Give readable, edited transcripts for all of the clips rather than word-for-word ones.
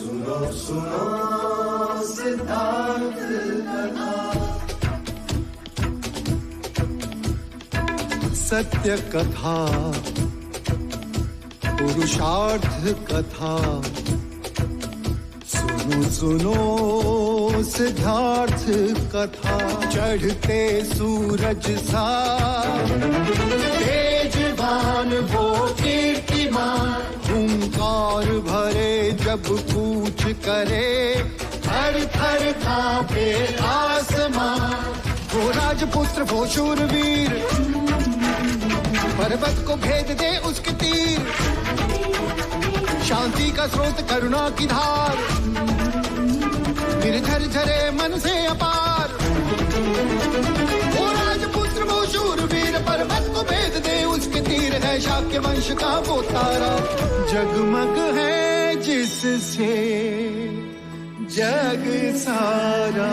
सुनो सुनो सिद्धार्थ कथा। सत्य कथा, पुरुषार्थ कथा, सुनो सुनो सिद्धार्थ कथा। चढ़ते सूरज सा तेजवान वो कीर्तिमान, हुंकार भरे जब कूच करे, थर थर कांपे आसमान। वो राजपुत्र वो शूरवीर, पर्वत को भेद दे उसके तीर, शांति का स्रोत करुणा की धार, निर्झर झरे मन से अपार। वो राजपुत्र वो शूरवीर, पर्वत को भेद दे उसके तीर, है शाक्य वंश का वो तारा, जगमग है जिससे जग सारा।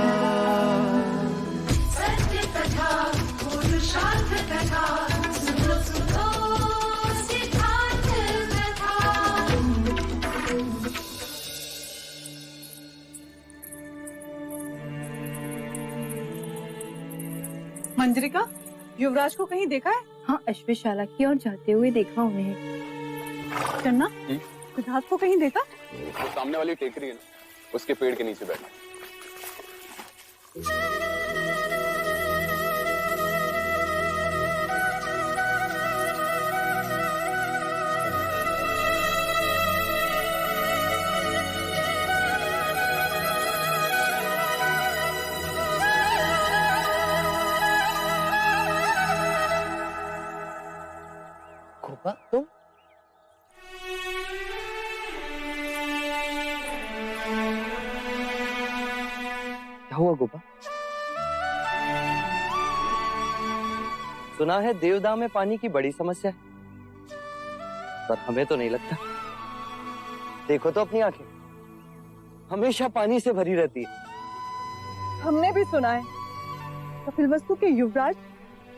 सत्य कथा, पुरुषार्थ कथा, सुनो सुनो सिद्धार्थ कथा। मंजरिका, युवराज को कहीं देखा है? हाँ, अश्वशाला की ओर जाते हुए देखा उन्हें। चन्ना, सिद्धार्थ को कहीं देखा? वो सामने वाली टेकरी है ना, उसके पेड़ के नीचे बैठा। गोपा, तुम? क्या हुआ गोपा? सुना है देवदाह में पानी की बड़ी समस्या है, पर हमें तो नहीं लगता। देखो तो अपनी आंखें, हमेशा पानी से भरी रहती है। हमने भी सुना है कपिलवस्तु के युवराज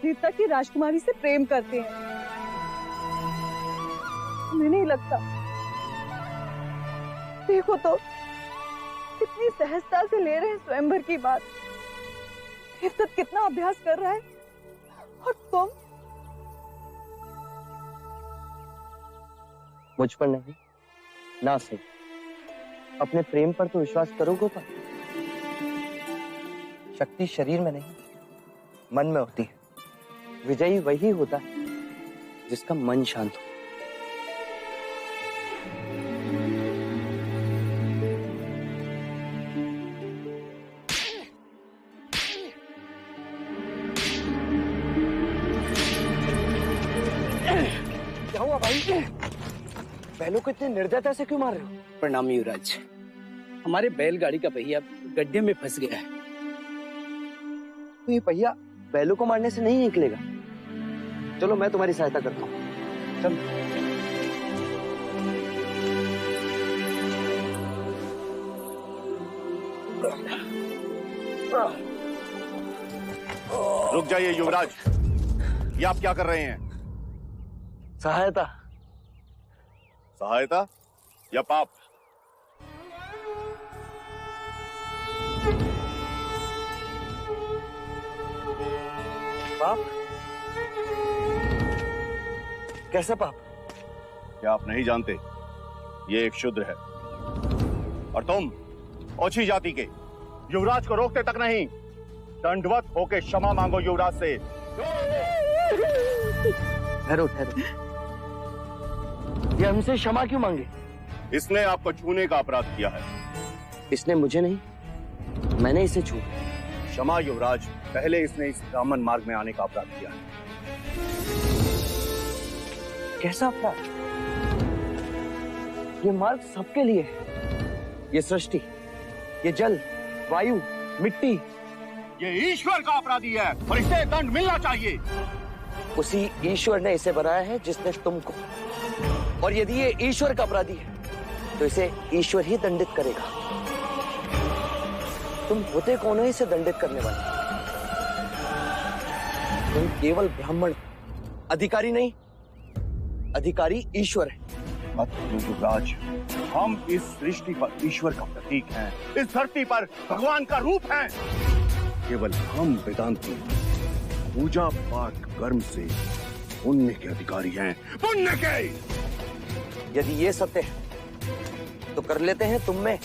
सीता की राजकुमारी से प्रेम करते हैं। हमें नहीं लगता। देखो तो कितनी सहजता से ले रहे हैं स्वयंवर की बात। देवदत्त कितना अभ्यास कर रहा है, और तुम? मुझ पर नहीं, ना सही। अपने प्रेम पर तो विश्वास करो गोपा। शक्ति शरीर में नहीं, मन में होती है। विजयी वही होता है जिसका मन शांत हो। क्या हुआ भाई? बैलों को इतने निर्दयता से क्यों मार रहे हो? प्रणाम युवराज, हमारे बैलगाड़ी का पहिया गड्ढे में फंस गया है। तो ये पहिया बैलों को मारने से नहीं निकलेगा। चलो मैं तुम्हारी सहायता करता हूँ। चल। रुक जाइए युवराज, ये आप क्या कर रहे हैं? सहायता। सहायता या पाप? पाप? कैसे पाप? क्या आप नहीं जानते? ये एक शूद्र है, और तुम ओछी जाति के युवराज को रोकते तक नहीं, दंडवत होके क्षमा मांगो युवराज से। ठहरो ठहरो, ये हमसे क्षमा क्यों मांगे? इसने आपको छूने का अपराध किया है। इसने मुझे नहीं, मैंने इसे छू। क्षमा युवराज, पहले इसने इस ब्राह्मण मार्ग में आने का अपराध किया है। कैसा अपराध? ये मार्ग सबके लिए है। ये सृष्टि, ये जल, वायु, मिट्टी, ये ईश्वर का अपराधी है और इसे दंड मिलना चाहिए। उसी ईश्वर ने इसे बनाया है जिसने तुमको, और यदि ये ईश्वर का अपराधी है तो इसे ईश्वर ही दंडित करेगा। तुम होते कौन हो इसे दंडित करने वाले? तुम केवल ब्राह्मण, अधिकारी नहीं। अधिकारी ईश्वर है। मत युवराज, हम इस सृष्टि पर ईश्वर का प्रतीक हैं, इस धरती पर भगवान का रूप हैं। केवल हम वेदांती पूजा पाठ कर्म से पुण्य के अधिकारी हैं, पुण्य के। यदि ये सत्य है तो कर लेते हैं तुम में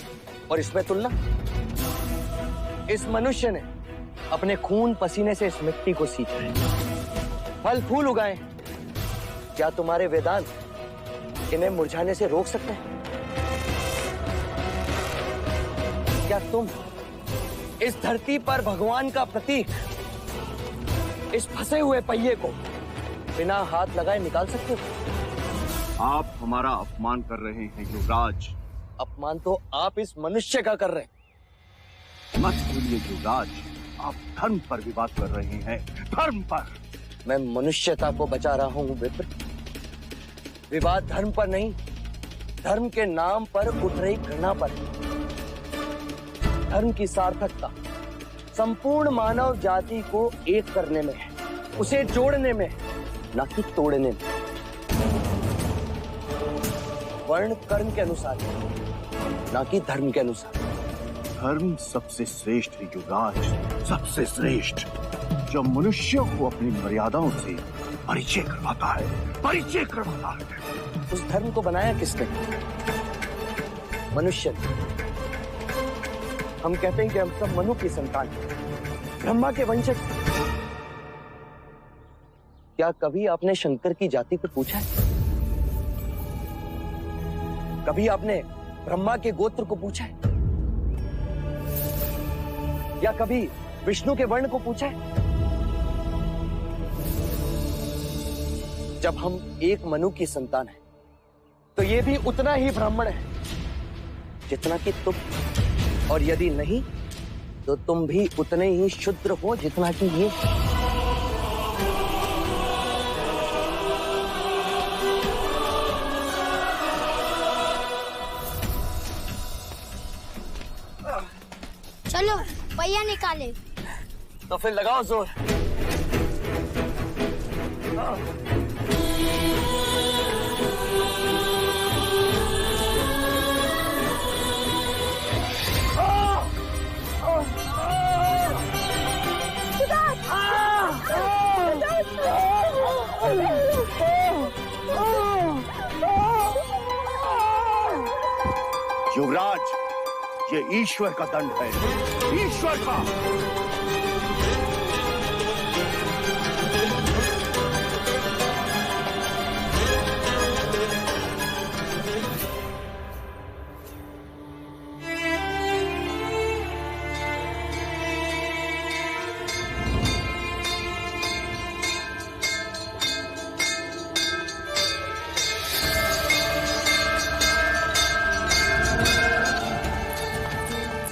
और इसमें तुलना। इस मनुष्य ने अपने खून पसीने से इस मिट्टी को सींचा है, फल फूल उगाए। क्या तुम्हारे वेदांत इन्हें मुरझाने से रोक सकते हैं? क्या तुम इस धरती पर भगवान का प्रतीक, इस फंसे हुए पहिए को बिना हाथ लगाए निकाल सकते हो? आप हमारा अपमान कर रहे हैं युवराज। अपमान तो आप इस मनुष्य का कर रहे हैं। मत भूलिए युवराज, आप धर्म पर विवाद कर रहे हैं, धर्म पर। मैं मनुष्यता को बचा रहा हूं विप्र। विवाद धर्म पर नहीं, धर्म के नाम पर उठ रही घृणा पर। धर्म की सार्थकता संपूर्ण मानव जाति को एक करने में है, उसे जोड़ने में, न कि तोड़ने में। वर्ण कर्म के अनुसार, न कि धर्म के अनुसार। धर्म सबसे श्रेष्ठ है युवराज, सबसे श्रेष्ठ, जो मनुष्य को अपनी मर्यादाओं से परिचय करवाता है, परिचय करवाता है। उस धर्म को बनाया किसने? मनुष्य ने। हम कहते हैं कि हम सब मनु की संतान हैं, ब्रह्मा के वंशज। क्या कभी आपने शंकर की जाति पर पूछा है? कभी आपने ब्रह्मा के गोत्र को पूछा है? या कभी विष्णु के वर्ण को पूछा है? जब हम एक मनु की संतान हैं, तो ये भी उतना ही ब्राह्मण है जितना कि तुम, और यदि नहीं तो तुम भी उतने ही शूद्र हो जितना कि ये। चलो पहिया निकाले। तो फिर लगाओ जोर। युवराज, ये ईश्वर का दंड है, ईश्वर का।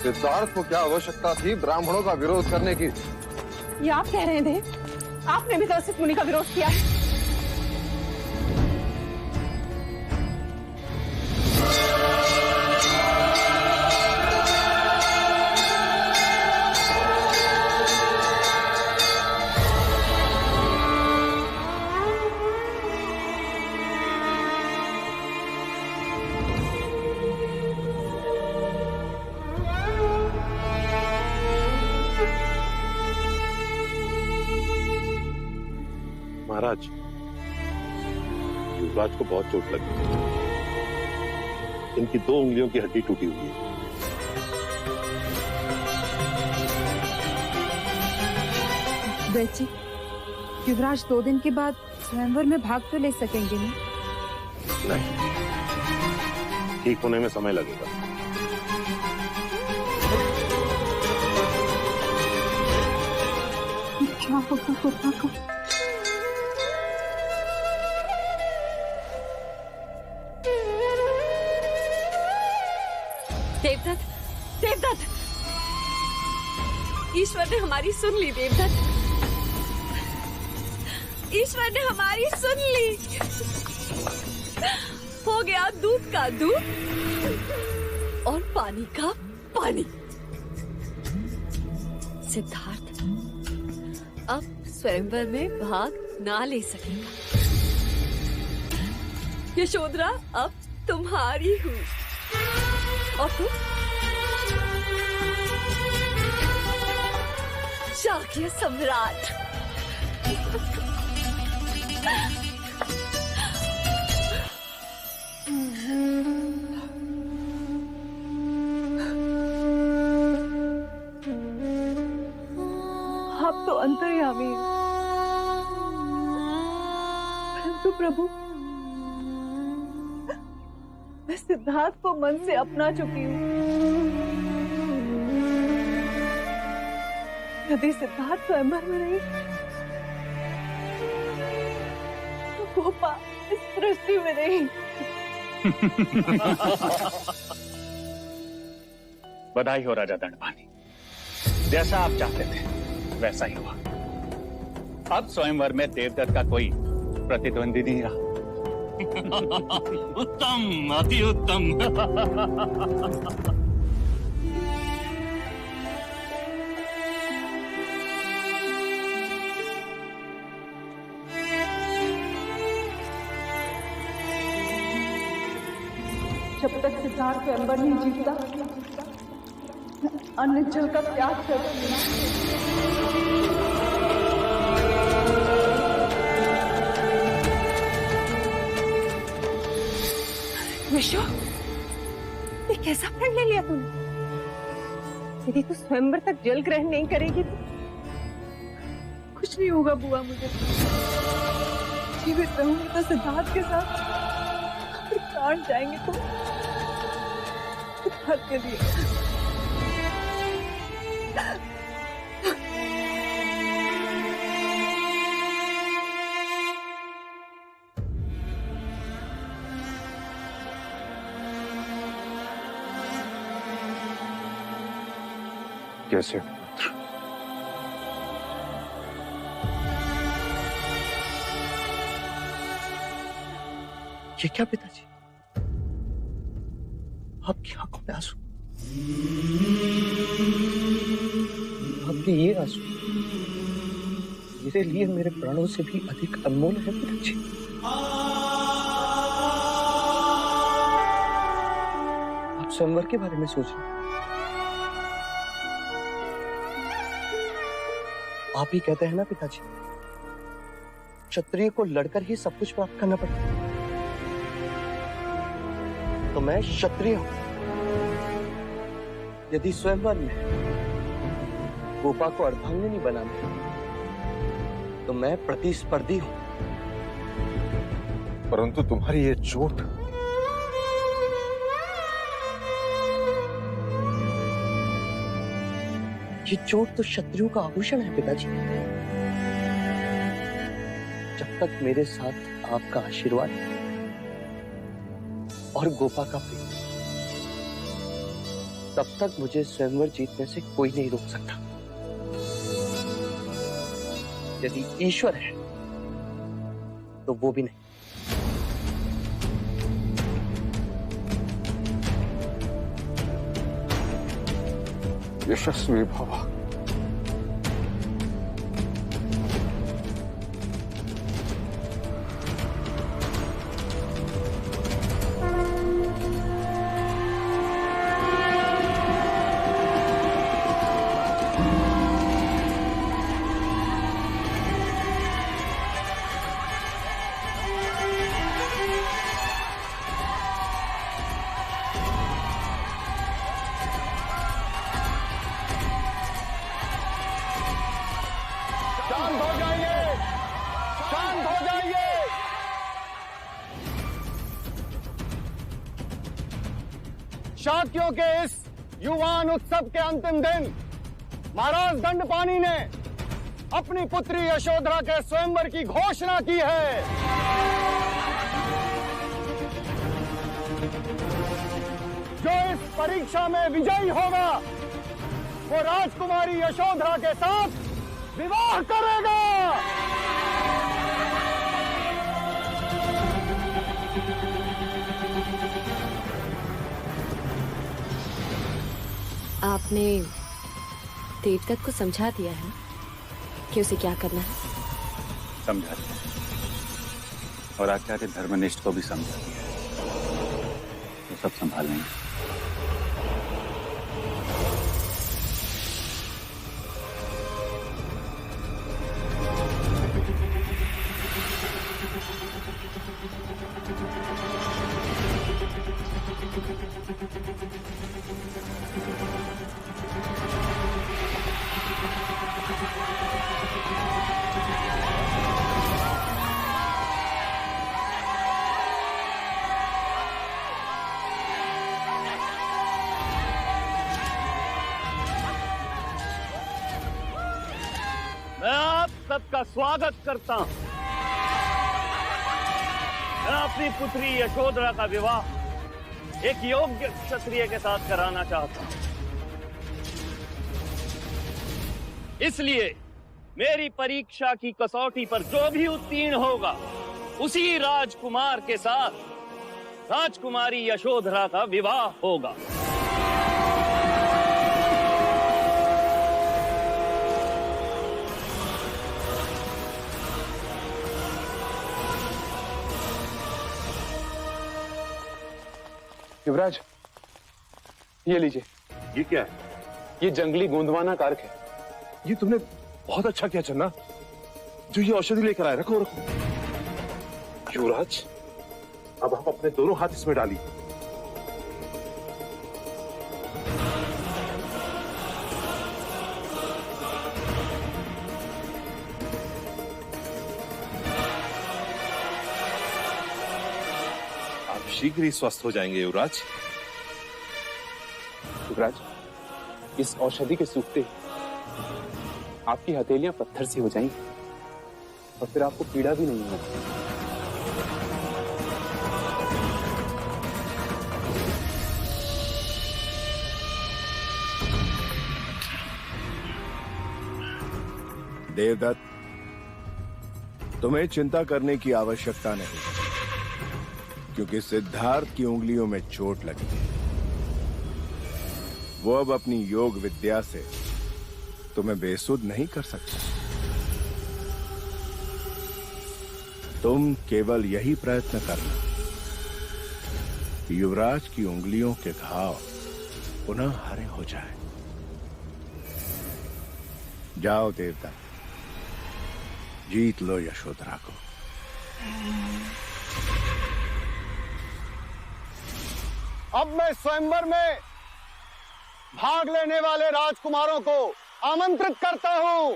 सिद्धार्थ को क्या आवश्यकता थी ब्राह्मणों का विरोध करने की? ये आप कह रहे थे? आपने भी कशिप मुनि का विरोध किया है। महाराज, युवराज को बहुत चोट लगी। इनकी 2 उंगलियों की हड्डी टूटी हुई है। बेची, युवराज 2 दिन के बाद स्वयंवर में भाग तो ले सकेंगे नहीं? नहीं, ठीक होने में समय लगेगा। क्या होगा पापा को? देवदत्त, देवदत्त, ईश्वर ने हमारी सुन ली। देवदत्त, ईश्वर ने हमारी सुन ली। हो गया दूध का दूध और पानी का पानी। सिद्धार्थ अब स्वयंवर में भाग ना ले सकेगा। यशोधरा अब तुम्हारी हुई। और तू शाक्य सम्राट। आप तो अंतर्यामी हैं, परंतु प्रभु मैं सिद्धार्थ को मन से अपना चुकी हूँ। यदि सिद्धार्थ स्वयंवर में नहीं तो गोपा इस सृष्टि में नहीं। बधाई हो राजा दंडपानी, जैसा आप चाहते थे वैसा ही हुआ। अब स्वयंवर में देवदत्त का कोई प्रतिद्वंदी नहीं रहा। उत्तम, अति उत्तम। जब तक सिद्धार्थ स्वयंवर नहीं जीतता अन्य जल का त्याग करती हूँ। विश्व, ये कैसा प्रण ले लिया तूने? यदि तू स्वयंवर तक जल ग्रहण नहीं करेगी तो कुछ नहीं होगा बुआ। मुझे जीवित रहूंगी तो सिद्धार्थ के साथ, प्राण जाएंगे तो सिद्धार्थ के लिए। कैसे? ये क्या पिताजी, आपकी आंखों में आंसू? आपके ये आंसू मेरे लिए मेरे प्राणों से भी अधिक अनमोल है पिताजी। आप स्वयंवर के बारे में सोच रहे हैं। आप ही कहते हैं ना पिताजी, क्षत्रिय को लड़कर ही सब कुछ प्राप्त करना पड़ता है। तो मैं क्षत्रिय हूं। यदि स्वयंवर में गोपा को अर्धांगिनी बनाना तो मैं प्रतिस्पर्धी हूं। परंतु तुम्हारी ये चोट, ये चोट तो क्षत्रियों का आभूषण है पिताजी। जब तक मेरे साथ आपका आशीर्वाद और गोपा का प्रेम, तब तक मुझे स्वयंवर जीतने से कोई नहीं रोक सकता। यदि ईश्वर है तो वो भी नहीं। यशस्वी भवा। शांत हो जाइए, शांत हो जाइए। शाक्यों के इस युवान उत्सव के अंतिम दिन महाराज दंडपानी ने अपनी पुत्री यशोधरा के स्वयंवर की घोषणा की है। जो इस परीक्षा में विजयी होगा वो राजकुमारी यशोधरा के साथ विवाह करेगा। आपने देवदत्त को समझा दिया है कि उसे क्या करना है? समझा दिया, और आचार्य धर्मनिष्ठ को भी समझा दिया। तो सब संभाल लेंगे। मैं आप सबका स्वागत करता हूं। मैं अपनी पुत्री यशोधरा का विवाह एक योग्य क्षत्रिय के साथ कराना चाहता हूं। इसलिए मेरी परीक्षा की कसौटी पर जो भी उत्तीर्ण होगा उसी राजकुमार के साथ राजकुमारी यशोधरा का विवाह होगा। युवराज, ये लीजिए। ये क्या है? ये जंगली गोंदवाना कारक है। ये तुमने बहुत अच्छा किया चन्ना, जो ये औषधि लेकर आए। रखो रखो। युवराज, अब आप अपने दोनों हाथ इसमें डालिए। आप शीघ्र ही स्वस्थ हो जाएंगे युवराज। युवराज, इस औषधि के सूखते ही आपकी हथेलियां पत्थर सी हो जाएंगी और फिर आपको पीड़ा भी नहीं होगी। देवदत्त, तुम्हें चिंता करने की आवश्यकता नहीं, क्योंकि सिद्धार्थ की उंगलियों में चोट लगी है। वो अब अपनी योग विद्या से तुम्हें बेसुध नहीं कर सकता। तुम केवल यही प्रयत्न करना कि युवराज की उंगलियों के घाव पुनः हरे हो जाए। जाओ देवता, जीत लो यशोधरा को। अब मैं स्वयंवर में भाग लेने वाले राजकुमारों को आमंत्रित करता हूं।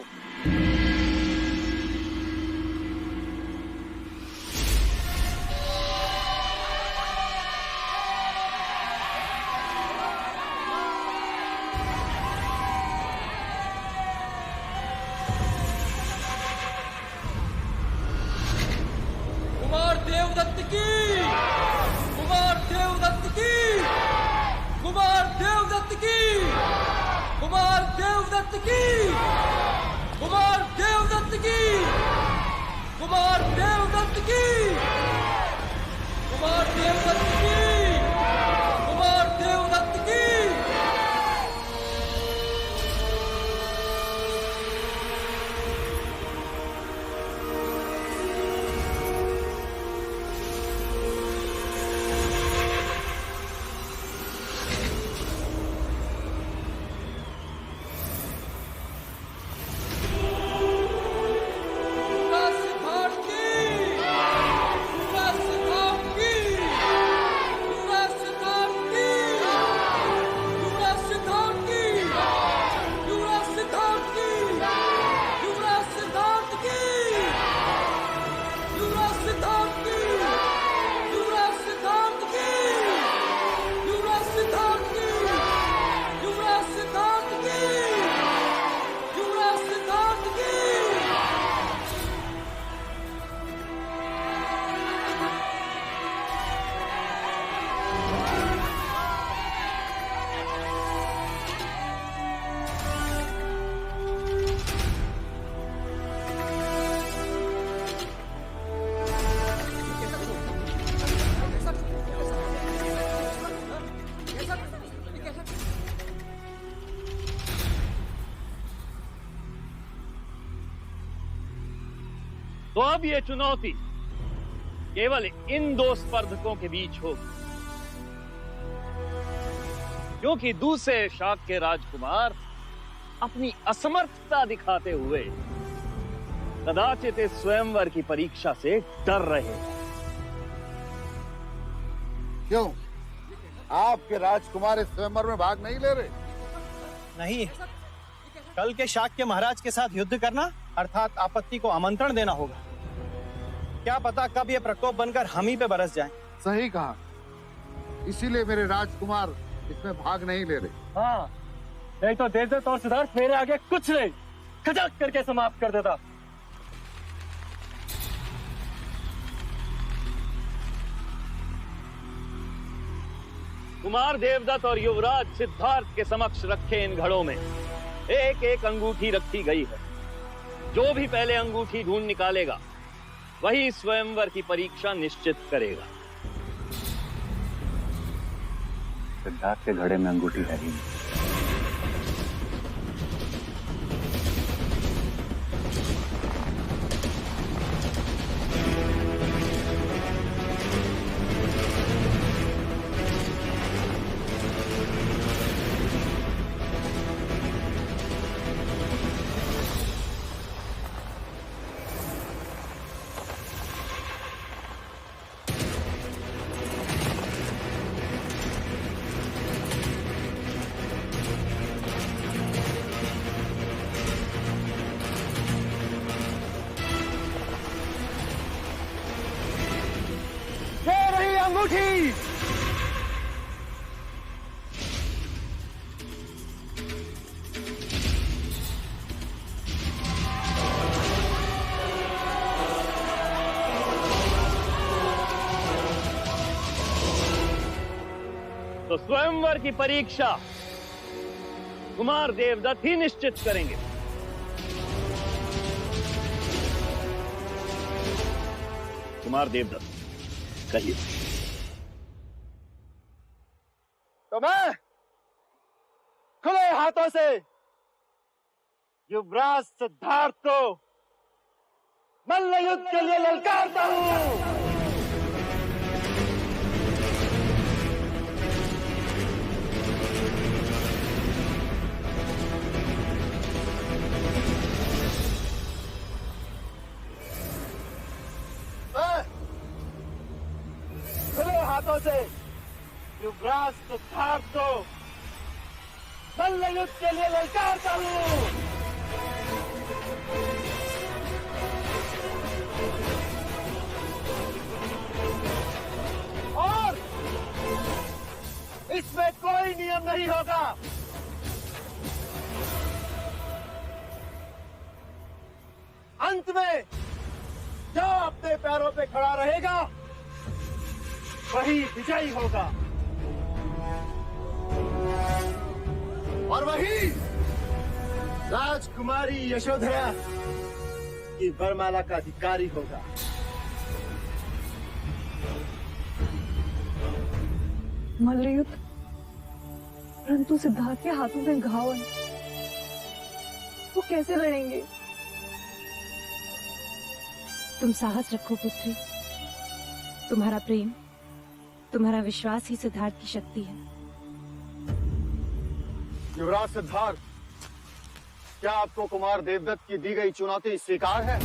कुमार देवदत्त की, कुमार देवदत्त की, कुमार देवदत्त की, कुमार देवदत्त की, कुमार देवदत्त की, कुमार देवदत्त की, कुमार देवदत्त की, कुमार देवदत्त की। तो अब ये चुनौती केवल इन दो स्पर्धकों के बीच होगी। क्योंकि दूसरे शाक के राजकुमार अपनी असमर्थता दिखाते हुए कदाचित इस स्वयंवर की परीक्षा से डर रहे हैं। क्यों आपके राजकुमार इस स्वयंवर में भाग नहीं ले रहे? नहीं, कल के शाक के महाराज के साथ युद्ध करना अर्थात आपत्ति को आमंत्रण देना होगा। क्या पता कब ये प्रकोप बनकर हम ही पे बरस जाए। सही कहा, इसीलिए मेरे राजकुमार इसमें भाग नहीं ले रहे। हाँ, नहीं तो देवदत्त और सिद्धार्थ मेरे आगे कुछ नहीं, खटक करके समाप्त कर देता। कुमार देवदत्त और युवराज सिद्धार्थ के समक्ष रखे इन घड़ों में एक एक अंगूठी रखी गई है। जो भी पहले अंगूठी ढूंढ निकालेगा वही स्वयंवर की परीक्षा निश्चित करेगा। सिद्धार्थ के घड़े में अंगूठी है ही नहीं। अंगूठी तो स्वयंवर की परीक्षा कुमार देवदत्त ही निश्चित करेंगे। कुमार देवदत्त कहिए। तो मैं खुले हाथों से युवराज सिद्धार्थ को मल्ल युद्ध के लिए ललकारता हूं। खुले हाथों से युवराज सिद्धार्थ को मल्ल युद्ध के लिए ललकारता हूं। और इसमें कोई नियम नहीं होगा। अंत में जो अपने पैरों पे खड़ा रहेगा वही विजयी होगा और वही राजकुमारी यशोधरा की वरमाला का अधिकारी होगा। मल्लयुद्ध, परंतु सिद्धार्थ के हाथों में घाव है, वो कैसे लड़ेंगे? तुम साहस रखो पुत्री, तुम्हारा प्रेम, तुम्हारा विश्वास ही सिद्धार्थ की शक्ति है। युवराज सिद्धार्थ, क्या आपको कुमार देवदत्त की दी गई चुनौती स्वीकार है?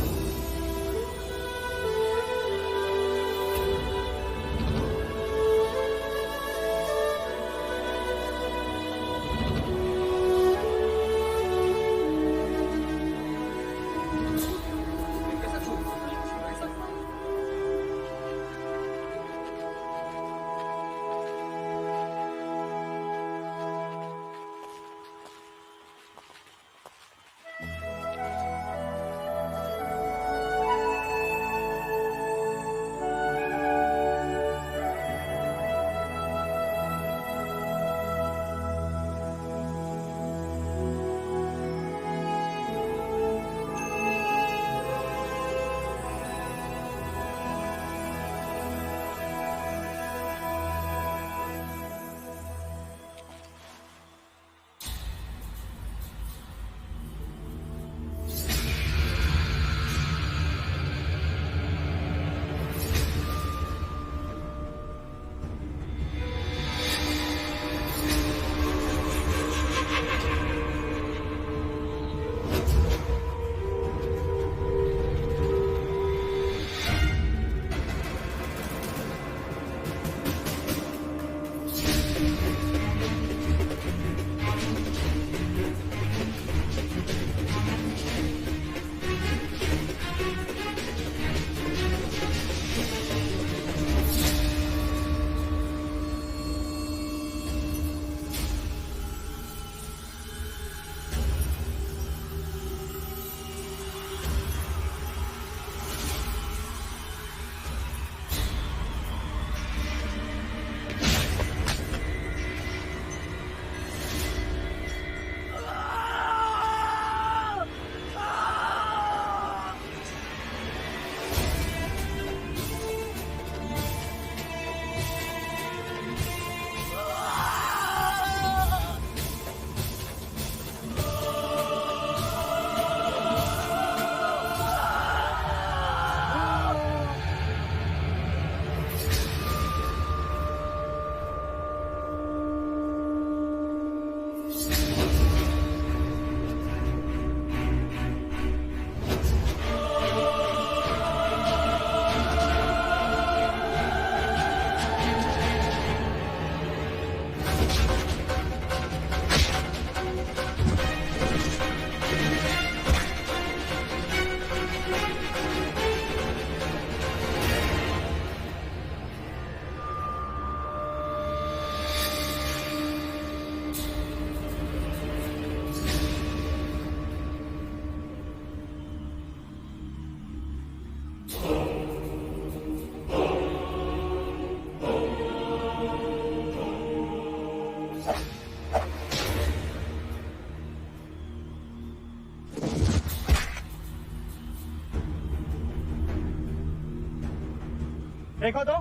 देखो तो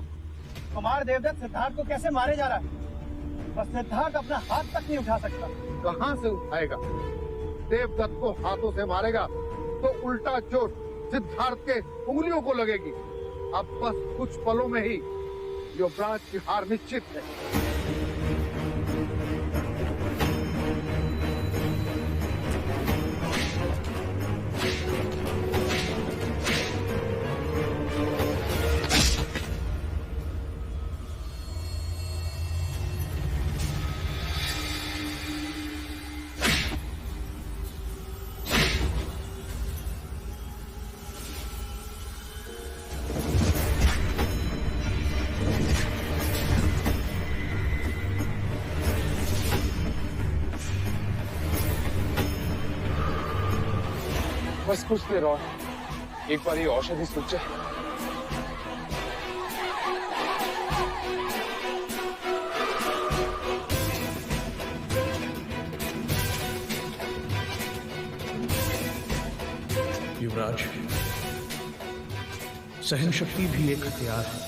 कुमार देवदत्त सिद्धार्थ को कैसे मारे जा रहा है। बस सिद्धार्थ अपना हाथ तक नहीं उठा सकता। कहां से उठाएगा? देवदत्त को हाथों से मारेगा तो उल्टा चोट सिद्धार्थ के उंगलियों को लगेगी। अब बस कुछ पलों में ही युवराज की हार निश्चित है। बस कुछ देर और, एक बार ये औषधि सूख जाए। युवराज, सहन शक्ति भी एक हथियार है।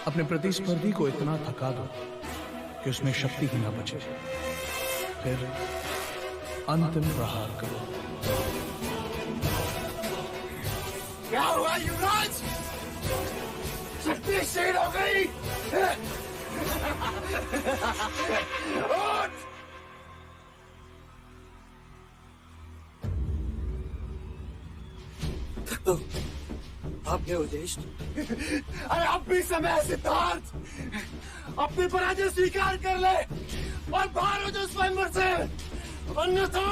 अपने प्रतिस्पर्धी को इतना थका दो कि उसमें शक्ति ही ना बचे, फिर अंतिम प्रहार करो। क्या हुआ युवराज? शक्ति क्षीण हो गई। उठ! तो आप गए उदेश? अरे अब भी समय है सिद्धार्थ, अपनी पराजय स्वीकार कर ले और बाहर हो जाओ स्वयंवर से, अन्यथा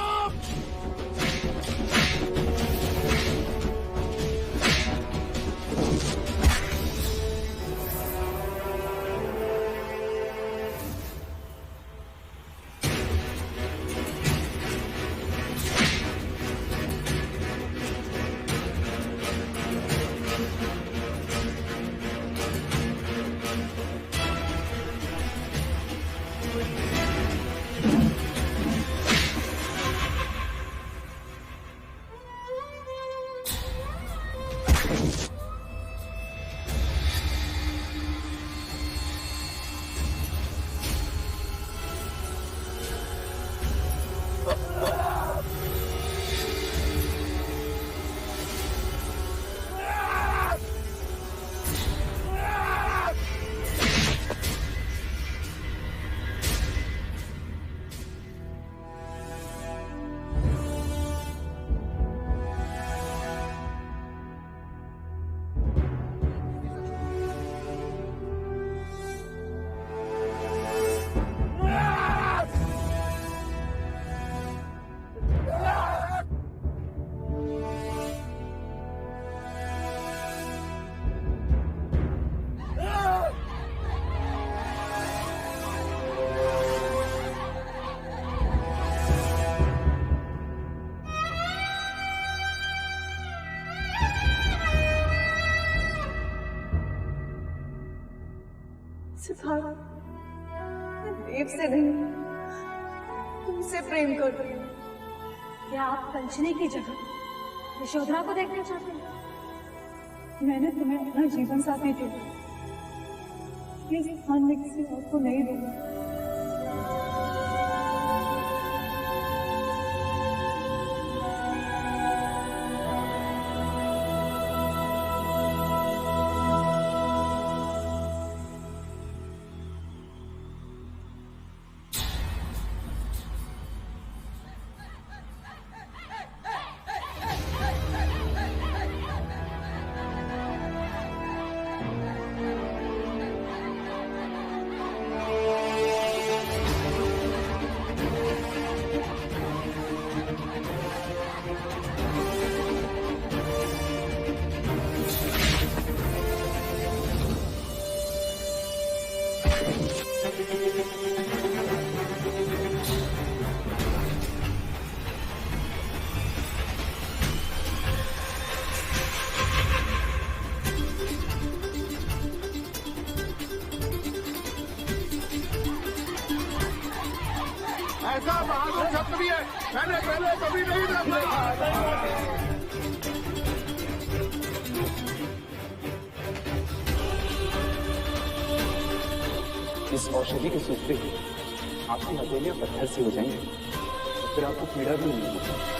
सिद्धार्थ, मैं देव से नहीं तुमसे प्रेम कर रही हूँ। क्या आप कंचनी की जगह यशोधरा को देखना चाहते हैं? मैंने तुम्हें अपना जीवन साथी दिया, ये स्थान में किसी और को नहीं दूंगा। ऐसा बहादुर क्षत्रिय मैंने पहले कभी नहीं देखा। इस औषधि के सूखते ही आपकी हथेलियां पत्थर से हो जाएंगी और फिर आपको पीड़ा भी नहीं होगी।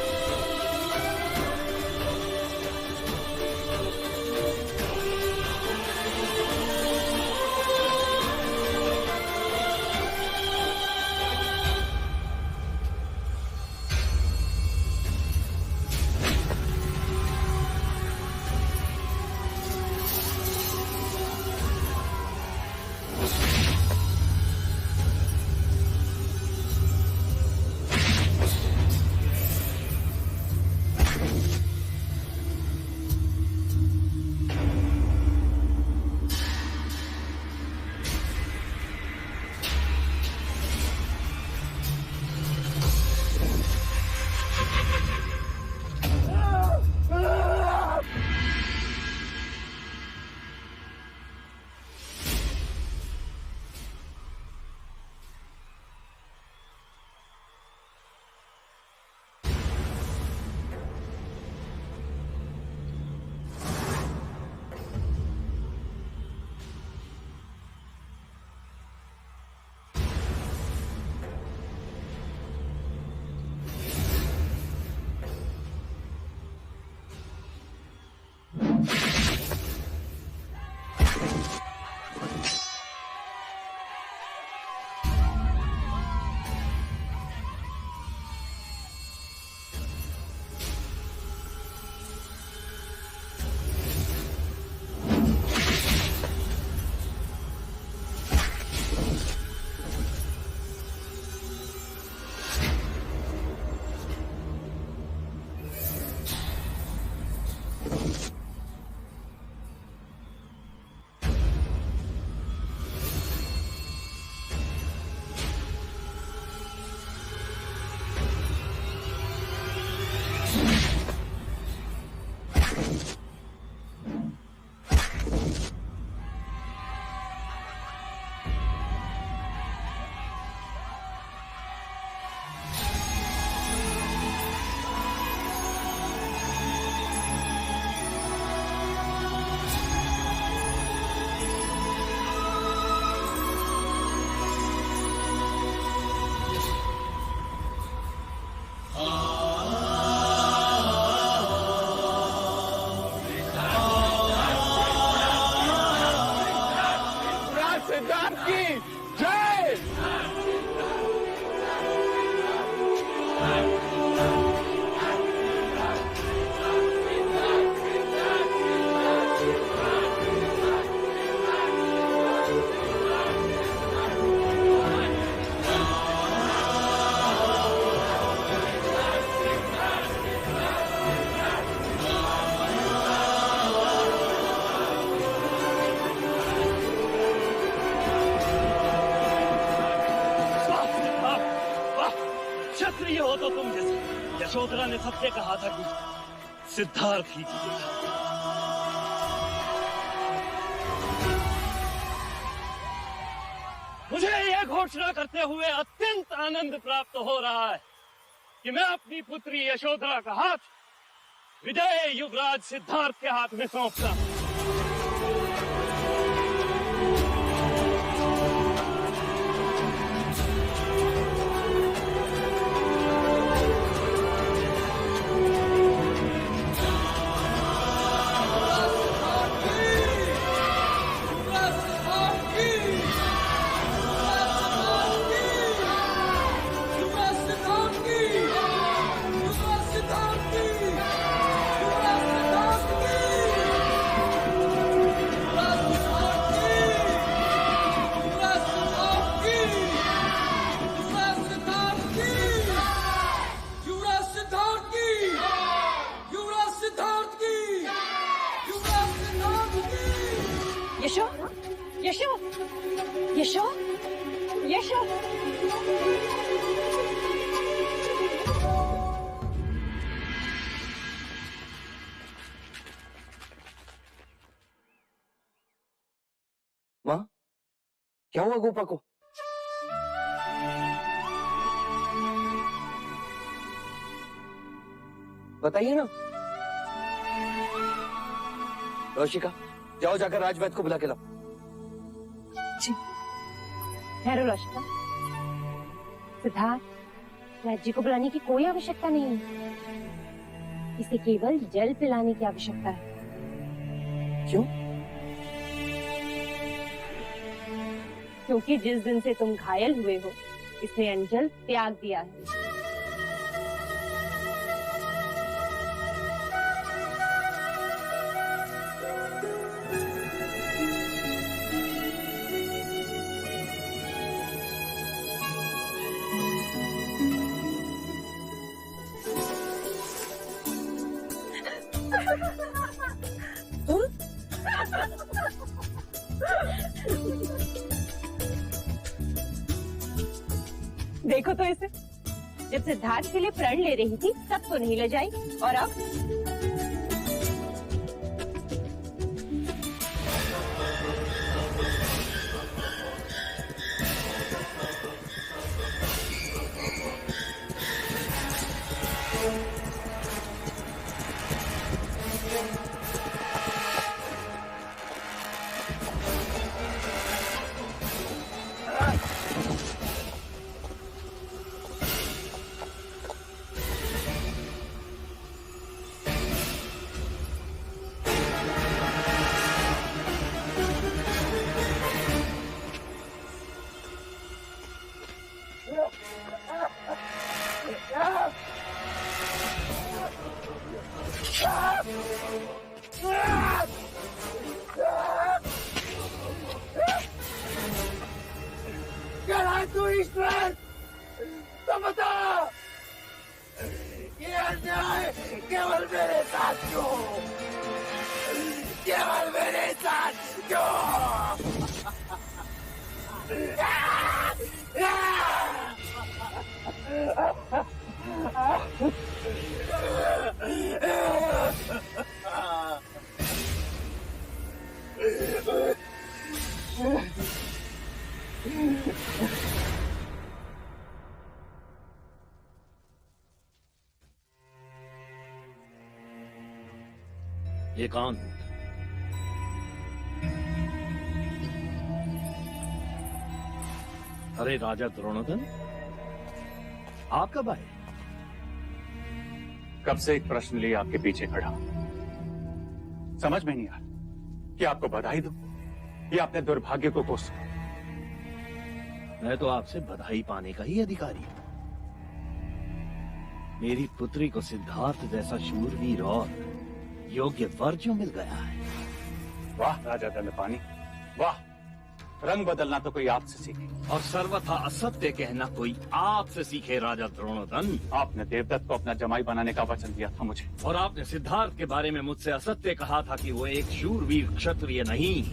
क्षत्रिय हो तो तुम जैसे यशोधरा ने सत्य कहा था कि सिद्धार्थ ही जीतेगा। मुझे यह घोषणा करते हुए अत्यंत आनंद प्राप्त हो रहा है कि मैं अपनी पुत्री यशोधरा का हाथ विजय युवराज सिद्धार्थ के हाथ में सौंपता हूं। यशो यशो यशो यशो माँ, क्या हुआ गोपा को? बताइए ना। रोशिका, जाओ जाकर राजवैद को बुला के लाओ। ठहरो रोशिका। सिद्धार्थ, राज्य को बुलाने की कोई आवश्यकता नहीं है। इसे केवल जल पिलाने की आवश्यकता है। क्यों? क्योंकि जिस दिन से तुम घायल हुए हो, इसने अंजल त्याग दिया है। देखो तो इसे, जब सिद्धार्थ के लिए प्रण ले रही थी तब तो नहीं ले जाई, और अब तू ईश्वर, तो बता, ये अन्याय केवल मेरे साथ क्यों? केवल मेरे साथ क्यों? एकांत। अरे राजा द्रोणोदन, आप कब आए? कब से एक प्रश्न लिए आपके पीछे खड़ा हूं। समझ में नहीं आ रहा कि आपको बधाई दूं या अपने दुर्भाग्य को कोसूं। मैं तो आपसे बधाई पाने का ही अधिकारी हूं। मेरी पुत्री को सिद्धार्थ जैसा शूरवीर और योग्य वर जो मिल गया है। वाह राजा दंडपानी, वाह। रंग बदलना तो कोई आपसे सीखे, और सर्वथा असत्य कहना कोई आपसे सीखे राजा द्रोणोदन। आपने देवदत्त को अपना जमाई बनाने का वचन दिया था मुझे, और आपने सिद्धार्थ के बारे में मुझसे असत्य कहा था कि वो एक शूरवीर क्षत्रिय नहीं,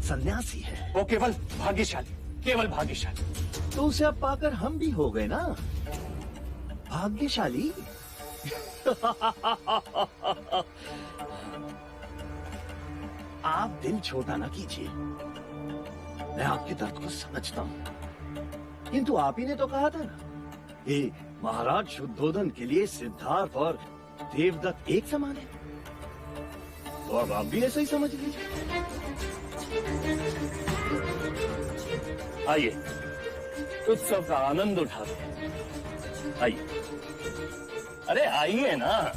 सन्यासी है। वो केवल भाग्यशाली, केवल भाग्यशाली। तो उसे अब पाकर हम भी हो गए ना भाग्यशाली। आप दिल छोटा ना कीजिए, मैं आपके दर्द को समझता हूं। किंतु आप ही ने तो कहा था ना कि महाराज शुद्धोदन के लिए सिद्धार्थ और देवदत्त एक समान है, तो अब आप भी ऐसा ही समझ लीजिए। आइए उत्सव का आनंद उठाते हैं। आइए, अरे आइए ना।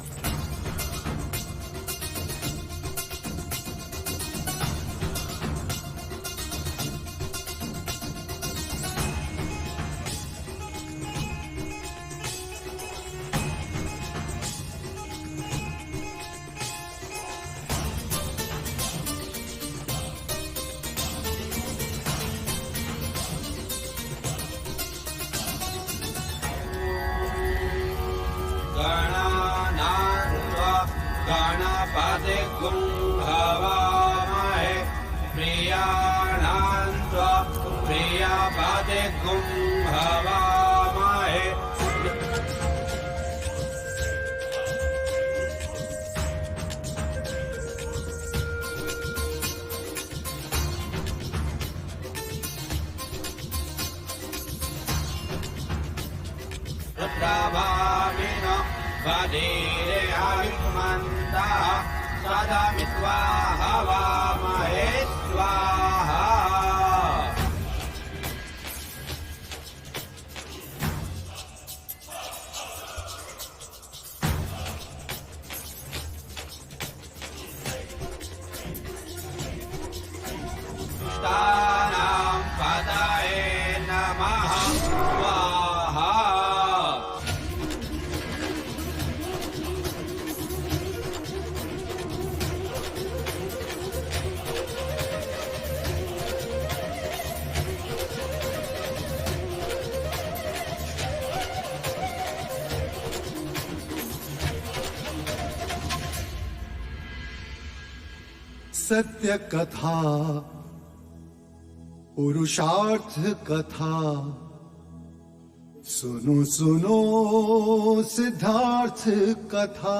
गणपति कुम्भवामहे प्रियाणां त्वा प्रियपति कुम्भवामहे। प्रभाविनो स्वधीर्यायुष्मन्तः सदमित्वा हवामहे स्वाहा। तानां पतये नमः स्वाहा। सत्य कथा पुरुषार्थ कथा सुनो सुनो सिद्धार्थ कथा।